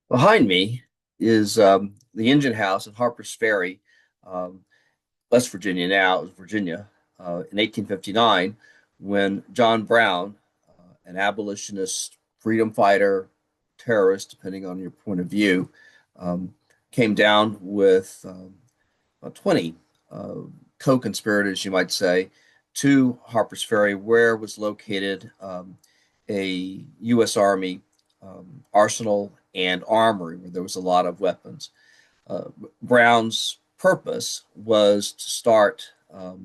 Behind me is the engine house at Harper's Ferry, um, West Virginia now. It was Virginia in 1859 when John Brown, an abolitionist, freedom fighter, terrorist, depending on your point of view, um, came down with about 20 uh, co-conspirators, you might say, to Harper's Ferry, where was located a U.S. Army arsenal and armory, where there was a lot of weapons. Uh, Brown's purpose was to start a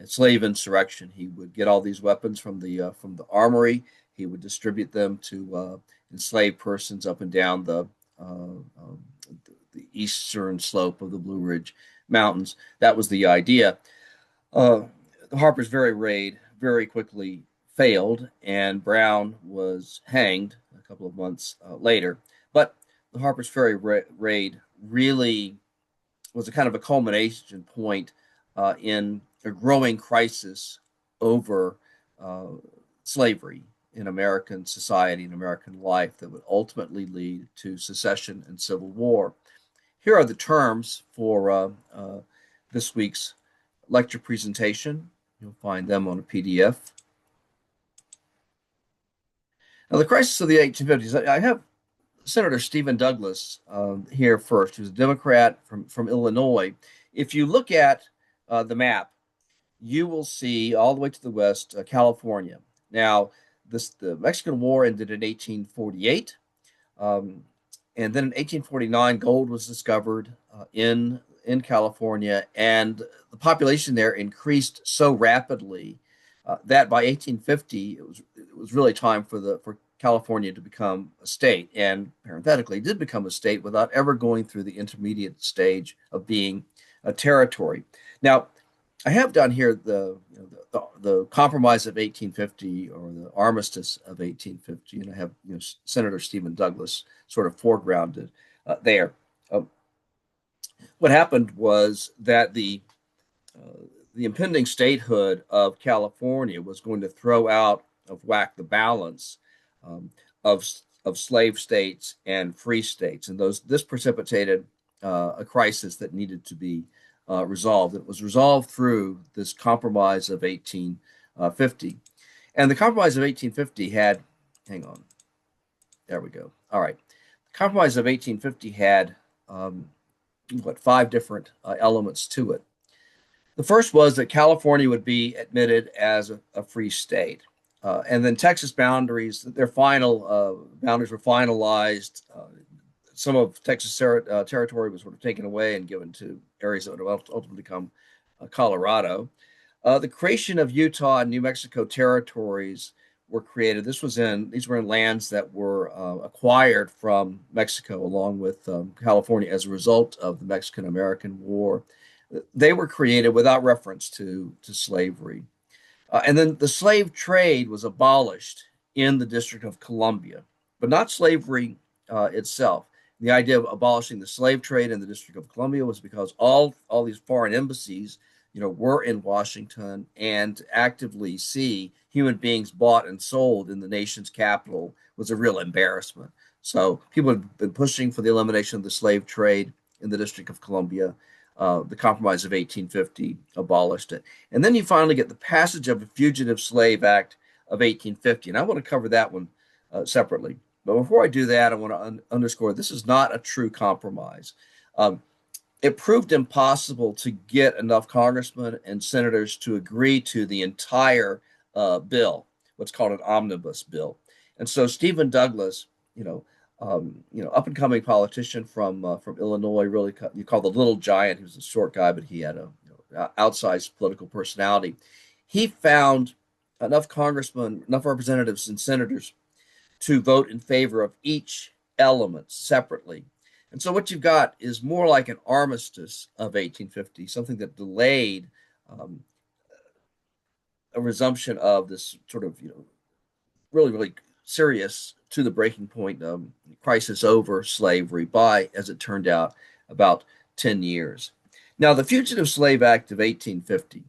slave insurrection. He would get all these weapons from the armory. He would distribute them to enslaved persons up and down the eastern slope of the Blue Ridge Mountains. That was the idea. Uh, the Harper's Ferry raid very quickly failed, and Brown was hanged a couple of months later. But the Harper's Ferry raid really was a kind of a culmination point in a growing crisis over uh, slavery in American society and American life that would ultimately lead to secession and civil war. Here are the terms for this week's lecture presentation. You'll find them on a PDF. Now, the crisis of the 1850s, I have Senator Stephen Douglas here first, who's a Democrat from Illinois. If you look at the map, you will see all the way to the west, California. Now, the Mexican War ended in 1848. Um, and then in 1849, gold was discovered in California, and the population there increased so rapidly that by 1850 it was really time for California to become a state, and parenthetically did become a state without ever going through the intermediate stage of being a territory. Now, I have down here the Compromise of 1850 or the Armistice of 1850, and I have Senator Stephen Douglas sort of foregrounded there. Um, what happened was that the impending statehood of California was going to throw out of whack the balance um, of of slave states and free states, and this precipitated a crisis that needed to be resolved. It was resolved through this Compromise of 1850, and the Compromise of 1850 had, hang on, there we go. All right, the Compromise of 1850 had five different elements to it. The first was that California would be admitted as a free state. And then Texas boundaries, their final boundaries were finalized. Some of Texas territory was sort of taken away and given to areas that would ultimately become Colorado. The creation of Utah and New Mexico territories were created. These were in lands that were acquired from Mexico along with California as a result of the Mexican-American War. They were created without reference to slavery. And then the slave trade was abolished in the District of Columbia, but not slavery itself. The idea of abolishing the slave trade in the District of Columbia was because all these foreign embassies, were in Washington and actively see human beings bought and sold in the nation's capital was a real embarrassment. So people had been pushing for the elimination of the slave trade in the District of Columbia. The Compromise of 1850 abolished it. And then you finally get the passage of the Fugitive Slave Act of 1850. And I want to cover that one separately. But before I do that, I want to underscore this is not a true compromise. Um, it proved impossible to get enough congressmen and senators to agree to the entire bill, what's called an omnibus bill. And so Stephen Douglas, up and coming politician from Illinois, really you call the little giant. He was a short guy, but he had a outsized political personality. He found enough congressmen, enough representatives and senators to vote in favor of each element separately. And so what you've got is more like an armistice of 1850, something that delayed um, a resumption of this sort of, really, really serious to the breaking point crisis over slavery by, as it turned out, about 10 years. Now, the Fugitive Slave Act of 1850,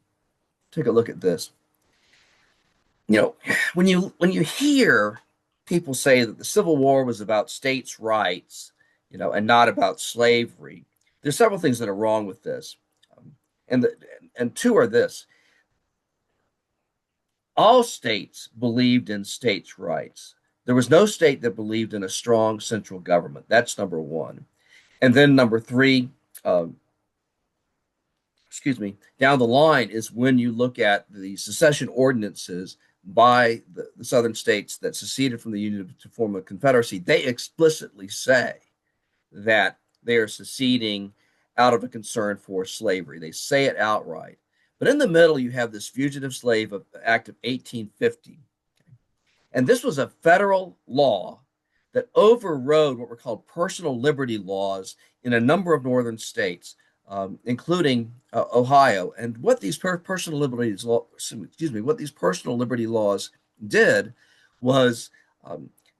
take a look at this. When you hear people say that the Civil War was about states' rights and not about slavery. There's several things that are wrong with this, um, and the, and two are this: all states believed in states' rights. There was no state that believed in a strong central government. That's number one. And then number three, um, down the line is when you look at the secession ordinances by the southern states that seceded from the Union to form a confederacy, they explicitly say that they are seceding out of a concern for slavery. They say it outright. But in the middle, you have this Fugitive Slave Act of 1850. And this was a federal law that overrode what were called personal liberty laws in a number of northern states, including Ohio. And what these personal liberties, what these personal liberty laws did was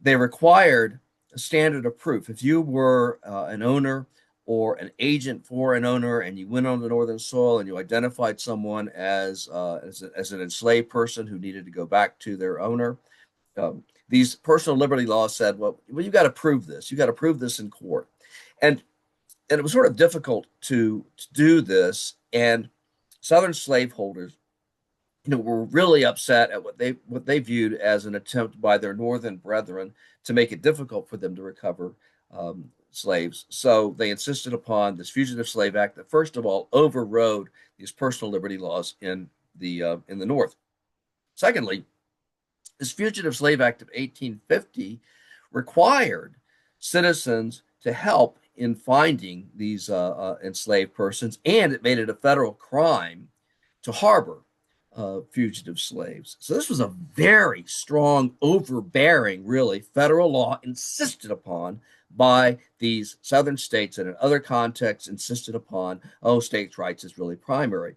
they required a standard of proof. If you were an owner or an agent for an owner, and you went on the northern soil and you identified someone as an enslaved person who needed to go back to their owner, these personal liberty laws said, well, you got to prove this. You got to prove this in court, and it was sort of difficult to do this. And Southern slaveholders, were really upset at what they viewed as an attempt by their northern brethren to make it difficult for them to recover slaves. So they insisted upon this Fugitive Slave Act that, first of all, overrode these personal liberty laws in the North. Secondly, this Fugitive Slave Act of 1850 required citizens to help in finding these enslaved persons, and it made it a federal crime to harbor fugitive slaves. So this was a very strong, overbearing, really, federal law insisted upon by these southern states, and in other contexts insisted upon, states' rights is really primary.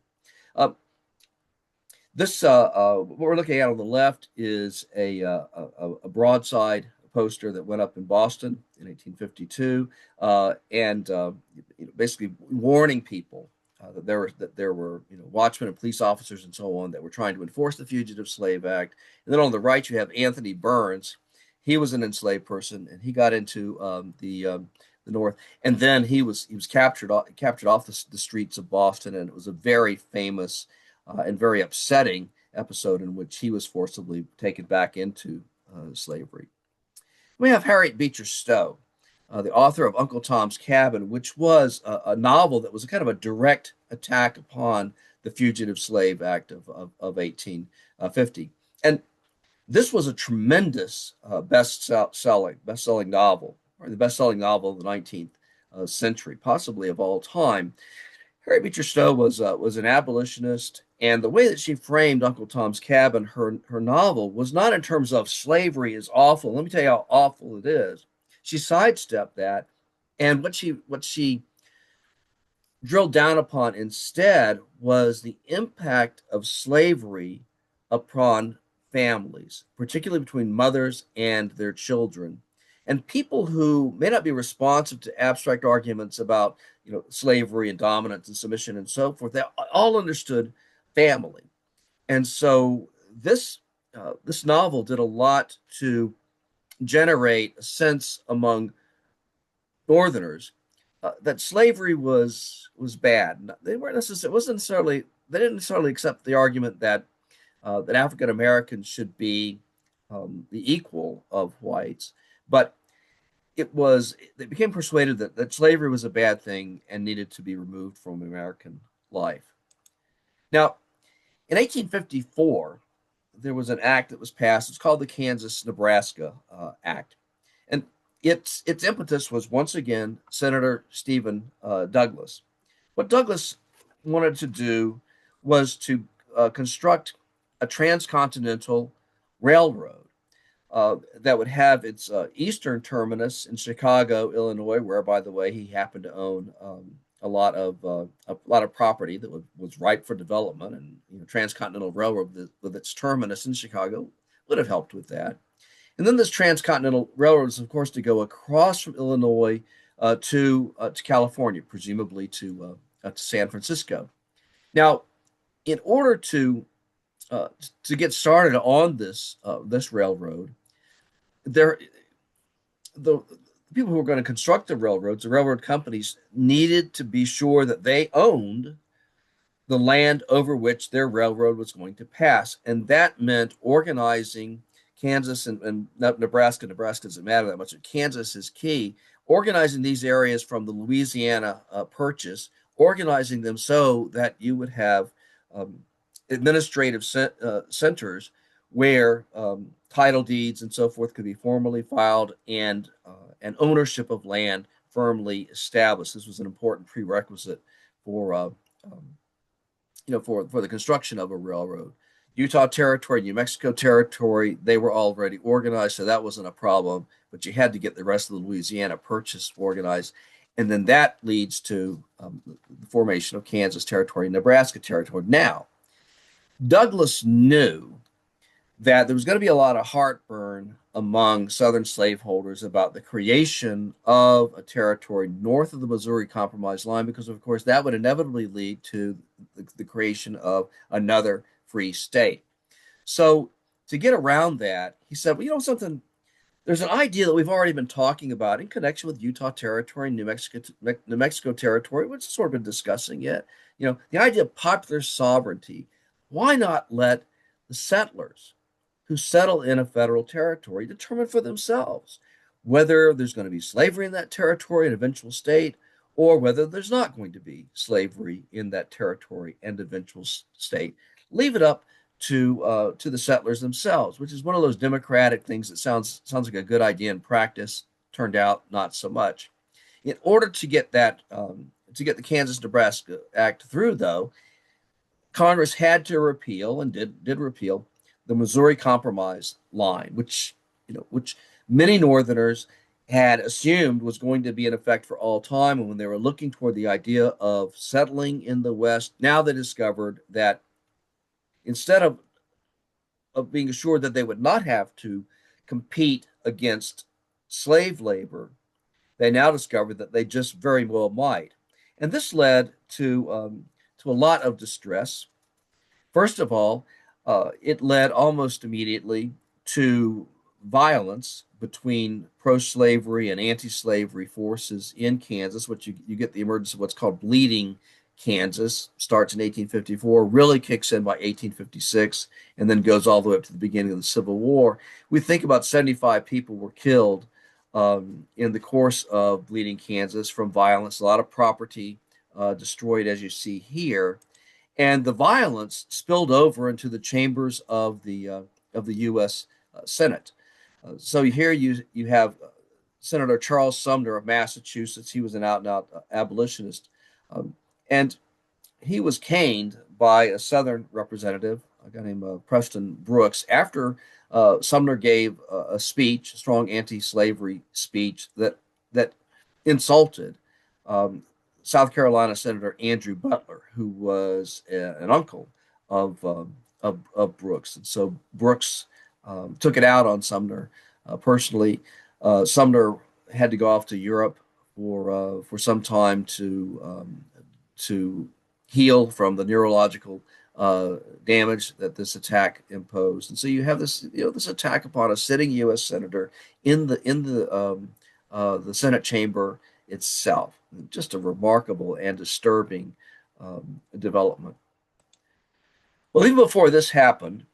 Uh, this what we're looking at on the left is a broadside poster that went up in Boston in 1852, and basically warning people that there were watchmen and police officers and so on that were trying to enforce the Fugitive Slave Act. And then on the right you have Anthony Burns. He was an enslaved person, and he got into the North, and then he was captured off the streets of Boston, and it was a very famous and very upsetting episode in which he was forcibly taken back into slavery. We have Harriet Beecher Stowe, the author of Uncle Tom's Cabin, which was a novel that was kind of a direct attack upon the Fugitive Slave Act of 1850. And this was a tremendous best-selling novel, or the best-selling novel of the 19th century, possibly of all time. Harriet Beecher Stowe was an abolitionist, and the way that she framed Uncle Tom's Cabin, her novel, was not in terms of slavery is awful. Let me tell you how awful it is. She sidestepped that, and what she drilled down upon instead was the impact of slavery upon families, particularly between mothers and their children. And people who may not be responsive to abstract arguments about, slavery and dominance and submission and so forth, they all understood family. And so this novel did a lot to generate a sense among Northerners that slavery was bad. They weren't necessarily, it wasn't necessarily, they didn't necessarily accept the argument that African Americans should be the equal of whites, but they became persuaded that slavery was a bad thing and needed to be removed from American life. Now, in 1854, there was an act that was passed. It's called the Kansas-Nebraska Act, and its impetus was once again Senator Stephen Douglas. What Douglas wanted to do was to construct a transcontinental railroad that would have its eastern terminus in Chicago, Illinois, where, by the way, he happened to own a lot of property that was ripe for development, and Transcontinental Railroad with its terminus in Chicago would have helped with that. And then this Transcontinental Railroad is, of course, to go across from Illinois to California, presumably to San Francisco. Now, in order to get started on this railroad, there the the people who were going to construct the railroad companies, needed to be sure that they owned the land over which their railroad was going to pass. And that meant organizing Kansas and Nebraska. Nebraska doesn't matter that much. Kansas is key. Organizing these areas from the Louisiana Purchase, organizing them so that you would have um, administrative centers where title deeds and so forth could be formally filed and ownership of land firmly established. This was an important prerequisite for for the construction of a railroad. Utah Territory, New Mexico Territory, they were already organized, so that wasn't a problem. But you had to get the rest of the Louisiana Purchase organized, and then that leads to the formation of Kansas Territory, Nebraska Territory. Now, Douglas knew that there was going to be a lot of heartburn among Southern slaveholders about the creation of a territory north of the Missouri Compromise line, because, of course, that would inevitably lead to the creation of another free state. So, to get around that, he said, well, you know something? There's an idea that we've already been talking about in connection with Utah Territory, New Mexico Territory, which has sort of been discussing yet. The idea of popular sovereignty. Why not let the settlers who settle in a federal territory determine for themselves whether there's going to be slavery in that territory, an eventual state, or whether there's not going to be slavery in that territory and eventual state? Leave it up to the settlers themselves, which is one of those democratic things that sounds like a good idea in practice. Turned out not so much. In order to get the Kansas-Nebraska Act through, though, Congress had to repeal and did repeal the Missouri Compromise line, which many Northerners had assumed was going to be in effect for all time. And when they were looking toward the idea of settling in the West, now they discovered that instead of being assured that they would not have to compete against slave labor, they now discovered that they just very well might. And this led to a lot of distress. First of all, it led almost immediately to violence between pro-slavery and anti-slavery forces in Kansas, which you get the emergence of what's called Bleeding Kansas. Starts in 1854, really kicks in by 1856, and then goes all the way up to the beginning of the Civil War. We think about 75 people were killed in the course of Bleeding Kansas from violence, a lot of property destroyed, as you see here. And the violence spilled over into the chambers of the U.S. Senate. So here you have Senator Charles Sumner of Massachusetts. He was an out-and-out abolitionist, and he was caned by a Southern representative, a guy named Preston Brooks, after Sumner gave a speech, a strong anti-slavery speech that insulted South Carolina Senator Andrew Butler, who was an uncle of Brooks. And so Brooks took it out on Sumner personally. Sumner had to go off to Europe for some time to heal from the neurological damage that this attack imposed. And so you have this attack upon a sitting U.S. senator in the Senate chamber itself. Just a remarkable and disturbing development. Well, even before this happened,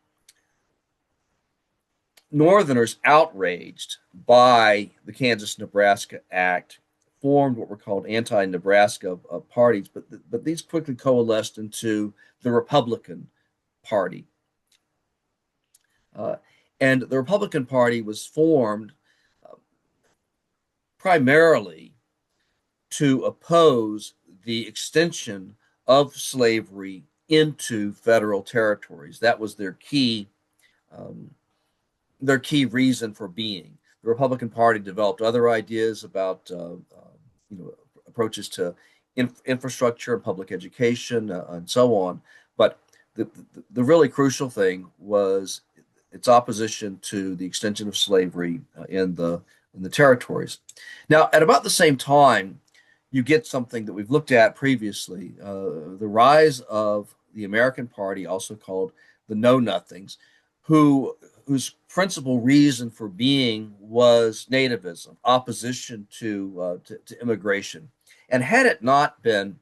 Northerners outraged by the Kansas-Nebraska Act formed what were called anti-Nebraska parties, but these quickly coalesced into the Republican Party. And the Republican Party was formed primarily to oppose the extension of slavery into federal territories. That was their key reason for being. The Republican Party developed other ideas about approaches to infrastructure and public education and so on. But the really crucial thing was its opposition to the extension of slavery in the territories. Now, at about the same time, you get something that we've looked at previously, the rise of the American Party, also called the Know Nothings, whose principal reason for being was nativism, opposition to immigration. And had it not been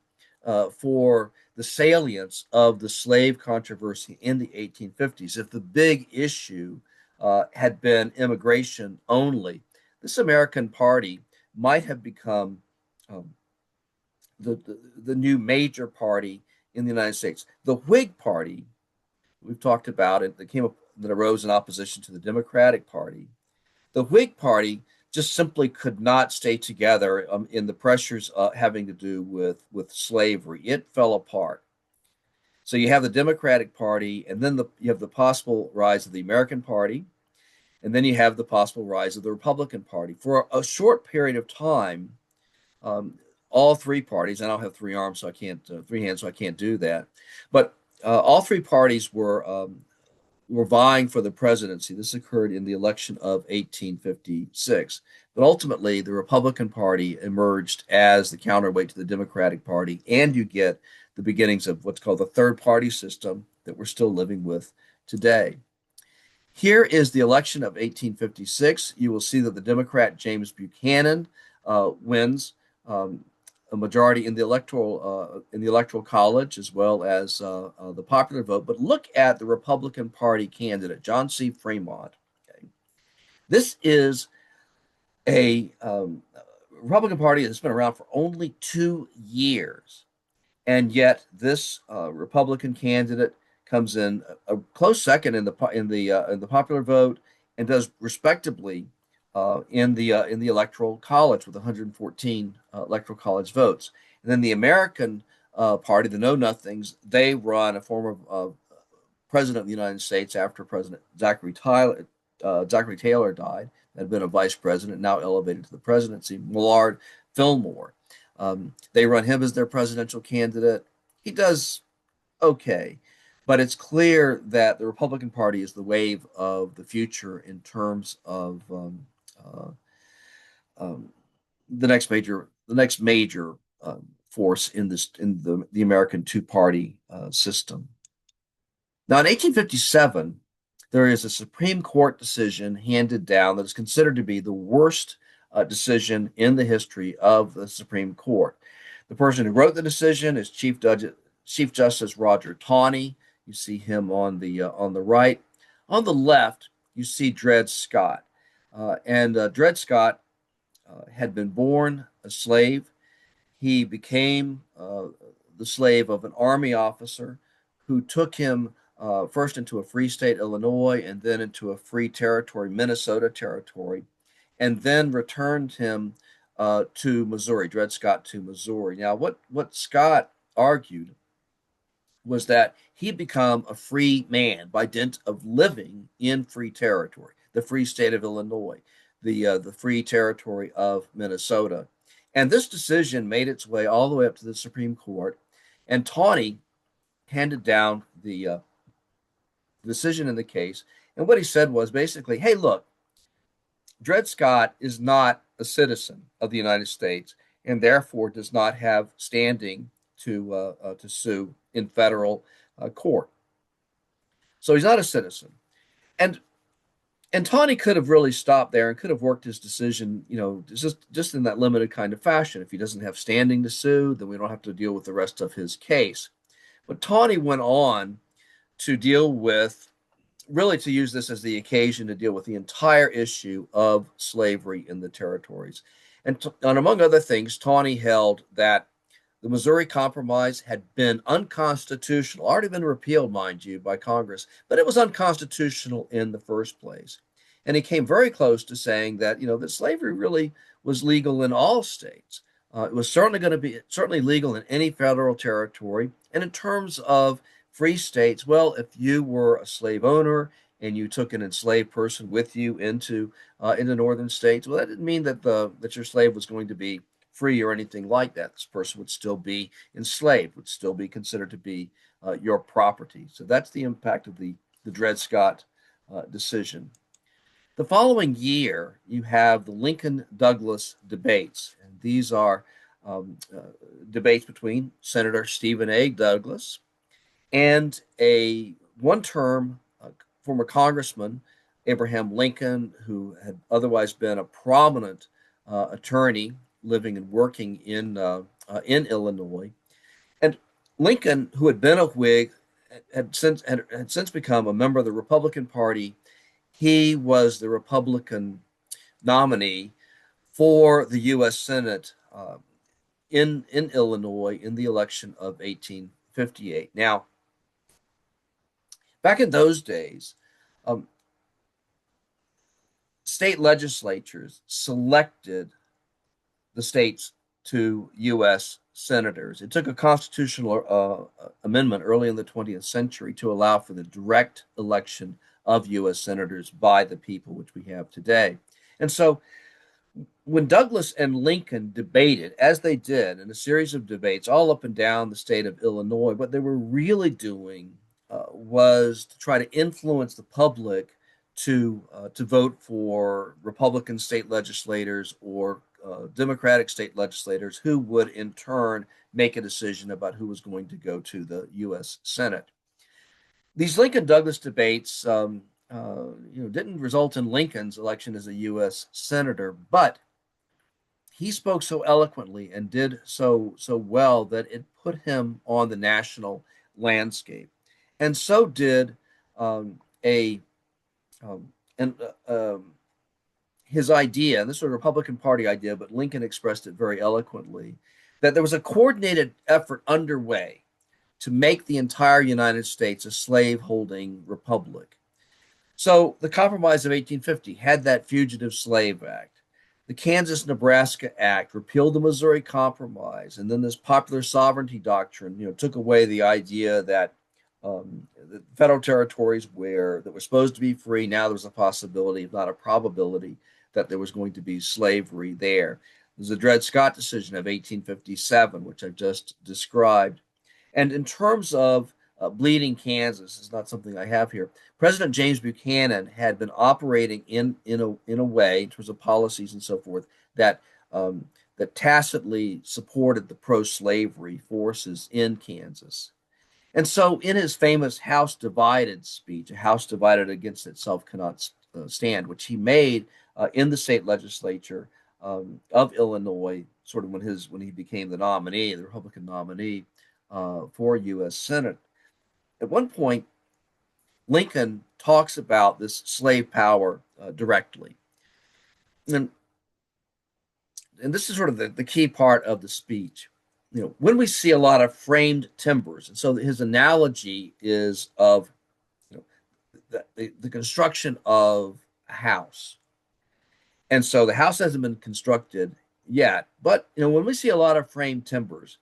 for the salience of the slave controversy in the 1850s, if the big issue had been immigration only, this American Party might have become um, the new major party in the United States. The Whig Party, we've talked about it, that arose in opposition to the Democratic Party. The Whig Party just simply could not stay together in the pressures having to do with slavery. It fell apart. So you have the Democratic Party, and then you have the possible rise of the American Party, and then you have the possible rise of the Republican Party. For a short period of time, um, all three parties. I don't have three arms, so I can't three hands, so I can't do that. But all three parties were vying for the presidency. This occurred in the election of 1856. But ultimately, the Republican Party emerged as the counterweight to the Democratic Party, and you get the beginnings of what's called the third party system that we're still living with today. Here is the election of 1856. You will see that the Democrat James Buchanan wins um, a majority in the electoral college as well as the popular vote. But look at the Republican Party candidate John C. Fremont. Okay. This is a Republican Party that's been around for only 2 years, and yet this Republican candidate comes in a close second in the popular vote and does respectably in the electoral college with 114 electoral college votes. And then the American Party, the Know Nothings, they run a former president of the United States after President Zachary Taylor died, had been a vice president, now elevated to the presidency, Millard Fillmore. They run him as their presidential candidate. He does okay, but it's clear that the Republican Party is the wave of the future in terms of uh, um, the next major force in the American two party system. Now, in 1857, there is a Supreme Court decision handed down that is considered to be the worst decision in the history of the Supreme Court. The person who wrote the decision is Chief Justice Roger Taney. You see him on the right. On the left, you see Dred Scott, and Dred Scott had been born a slave. He became the slave of an army officer who took him first into a free state, Illinois, and then into a free territory, Minnesota territory, and then returned him to Missouri, Dred Scott to Missouri. Now, what Scott argued was that he'd become a free man by dint of living in free territory, the free state of Illinois, the free territory of Minnesota. And this decision made its way all the way up to the Supreme Court, and Taney handed down the decision in the case. And what he said was basically, hey, look, Dred Scott is not a citizen of the United States and therefore does not have standing to sue in federal court. So he's not a citizen. And and Taney could have really stopped there and could have worked his decision, just in that limited kind of fashion. If he doesn't have standing to sue, then we don't have to deal with the rest of his case. But Taney went on to deal with, really to use this as the occasion to deal with the entire issue of slavery in the territories. And among other things, Taney held that the Missouri Compromise had been unconstitutional, already been repealed, mind you, by Congress, but it was unconstitutional in the first place. And he came very close to saying that, that slavery really was legal in all states. It was certainly legal in any federal territory. And in terms of free states, well, if you were a slave owner and you took an enslaved person with you into northern states, well, that didn't mean that your slave was going to be free or anything like that. This person would still be enslaved, would still be considered to be your property. So that's the impact of the Dred Scott decision. The following year, you have the Lincoln Douglas debates, and these are debates between Senator Stephen A. Douglas and a one-term former congressman Abraham Lincoln, who had otherwise been a prominent attorney living and working in Illinois. And Lincoln, who had been a Whig, had since become a member of the Republican Party. He was the Republican nominee for the U.S. Senate in Illinois in the election of 1858. Now, back in those days, um, state legislatures selected the states to U.S. senators. It took a constitutional amendment early in the 20th century to allow for the direct election of U.S. senators by the people, which we have today. And so when Douglas and Lincoln debated, as they did in a series of debates all up and down the state of Illinois, what they were really doing was to try to influence the public to vote for Republican state legislators or Democratic state legislators who would in turn make a decision about who was going to go to the U.S. Senate. These Lincoln-Douglas debates, didn't result in Lincoln's election as a U.S. senator, but he spoke so eloquently and did so well that it put him on the national landscape, and so did a and his idea, and this was a Republican Party idea, but Lincoln expressed it very eloquently, that there was a coordinated effort underway to make the entire United States a slave-holding republic. So the Compromise of 1850 had that Fugitive Slave Act. The Kansas-Nebraska Act repealed the Missouri Compromise, and then this popular sovereignty doctrine, took away the idea that the federal territories that were supposed to be free, now there was a possibility, if not a probability, that there was going to be slavery there. There's the Dred Scott decision of 1857, which I've just described. And in terms of bleeding Kansas, is not something I have here. President James Buchanan had been operating in a way, in terms of policies and so forth, that that tacitly supported the pro-slavery forces in Kansas. And so, in his famous House Divided speech, "A house divided against itself cannot stand," which he made in the state legislature of Illinois, sort of when he became the nominee, the Republican nominee for U.S. Senate. At one point, Lincoln talks about this slave power directly, and this is sort of the key part of the speech. When we see a lot of framed timbers, and so his analogy is of the construction of a house. And so the house hasn't been constructed yet, but when we see a lot of framed timbers,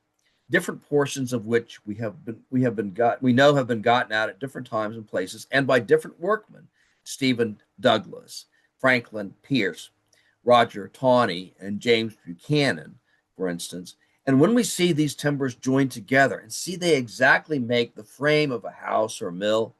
different portions of which we know have been gotten out at different times and places, and by different workmen, Stephen Douglas, Franklin Pierce, Roger Taney, and James Buchanan, for instance. And when we see these timbers joined together and see they exactly make the frame of a house or a mill,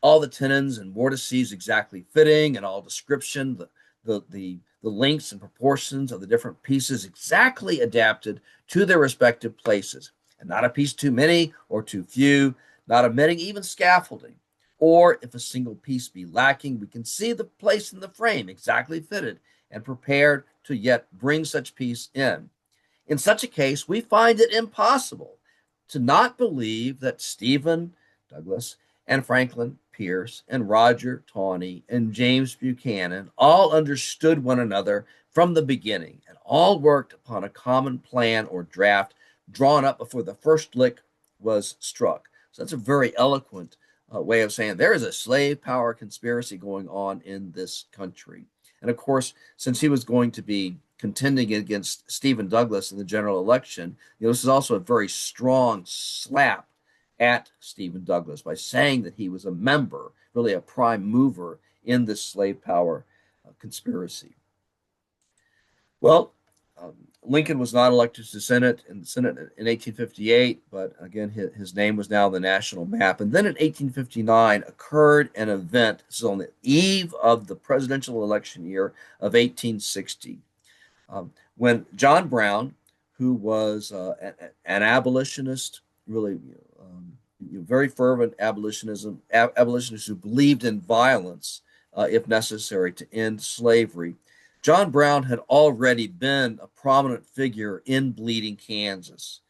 all the tenons and mortices exactly fitting, and all description, the lengths and proportions of the different pieces exactly adapted to their respective places, and not a piece too many or too few, not omitting even scaffolding. Or if a single piece be lacking, we can see the place in the frame exactly fitted and prepared to yet bring such piece in. In such a case, we find it impossible to not believe that Stephen Douglas and Franklin Pierce and Roger Taney and James Buchanan all understood one another from the beginning and all worked upon a common plan or draft drawn up before the first lick was struck. So that's a very eloquent way of saying there is a slave power conspiracy going on in this country. And of course, since he was going to be contending against Stephen Douglas in the general election, this is also a very strong slap at Stephen Douglas by saying that he was a member, really a prime mover in this slave power conspiracy. Well, Lincoln was not elected to the Senate in 1858, but again, his name was now on the national map. And then in 1859 occurred an event. This is on the eve of the presidential election year of 1860. When John Brown, who was an abolitionist, really very fervent abolitionist who believed in violence if necessary, to end slavery. John Brown had already been a prominent figure in Bleeding Kansas.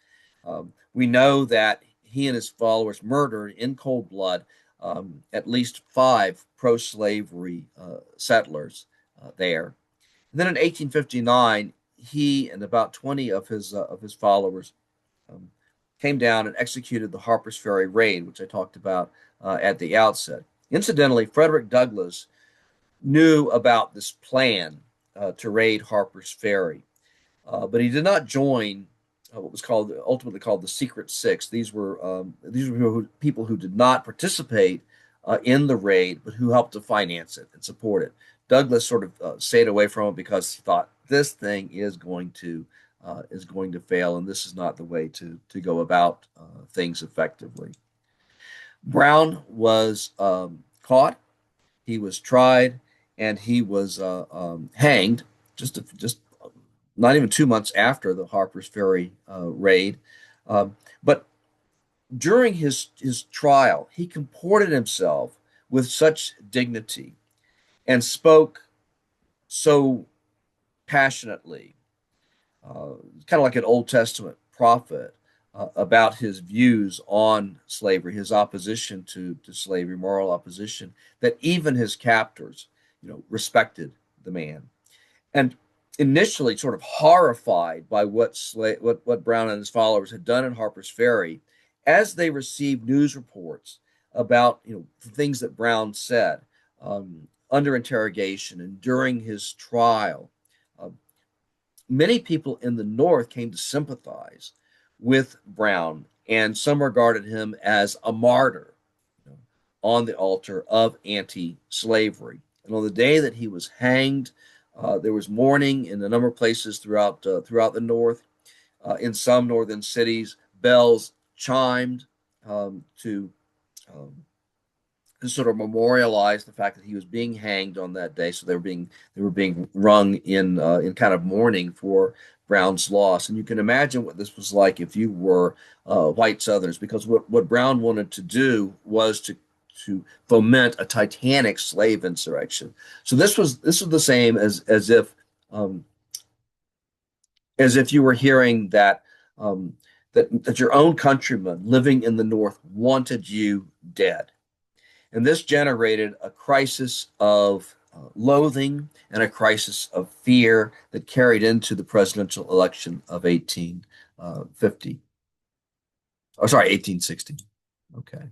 We know that he and his followers murdered in cold blood at least 5 pro-slavery settlers there. And then in 1859, he and about 20 of his followers um, came down and executed the Harper's Ferry raid, which I talked about at the outset. Incidentally, Frederick Douglass knew about this plan to raid Harper's Ferry, but he did not join what was ultimately called the Secret Six. These were people who did not participate in the raid, but who helped to finance it and support it. Douglass sort of stayed away from it because he thought this thing is going to fail, and this is not the way to go about things effectively. Brown was caught, he was tried, and he was hanged just not even 2 months after the Harper's Ferry raid. But during his trial, he comported himself with such dignity and spoke so passionately, kind of like an Old Testament prophet, about his views on slavery, his opposition to slavery, moral opposition, that even his captors, respected the man. And initially, sort of horrified by what Brown and his followers had done in Harper's Ferry, as they received news reports about the things that Brown said under interrogation and during his trial, uh, many people in the North came to sympathize with Brown, and some regarded him as a martyr on the altar of anti-slavery. And on the day that he was hanged, there was mourning in a number of places throughout the North. In some northern cities, bells chimed to sort of memorialize the fact that he was being hanged on that day. So they were being rung in kind of mourning for Brown's loss. And you can imagine what this was like if you were white Southerners, because what Brown wanted to do was to foment a titanic slave insurrection. So this was the same um, as if you were hearing that your own countrymen living in the North wanted you dead. And this generated a crisis of loathing and a crisis of fear that carried into the presidential election of 1850. Oh, sorry, 1860. Okay.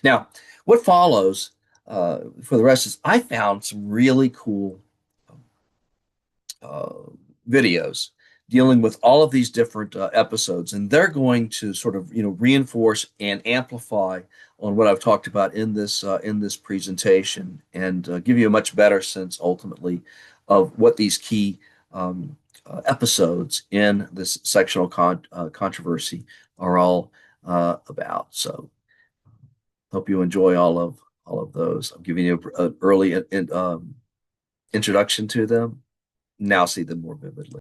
Now, what follows for the rest is I found some really cool uh, videos dealing with all of these different episodes, and they're going to sort of reinforce and amplify on what I've talked about in this presentation, and give you a much better sense ultimately of what these key episodes in this sectional controversy are all about. So, hope you enjoy all of those. I'm giving you an early introduction to them. Now see them more vividly.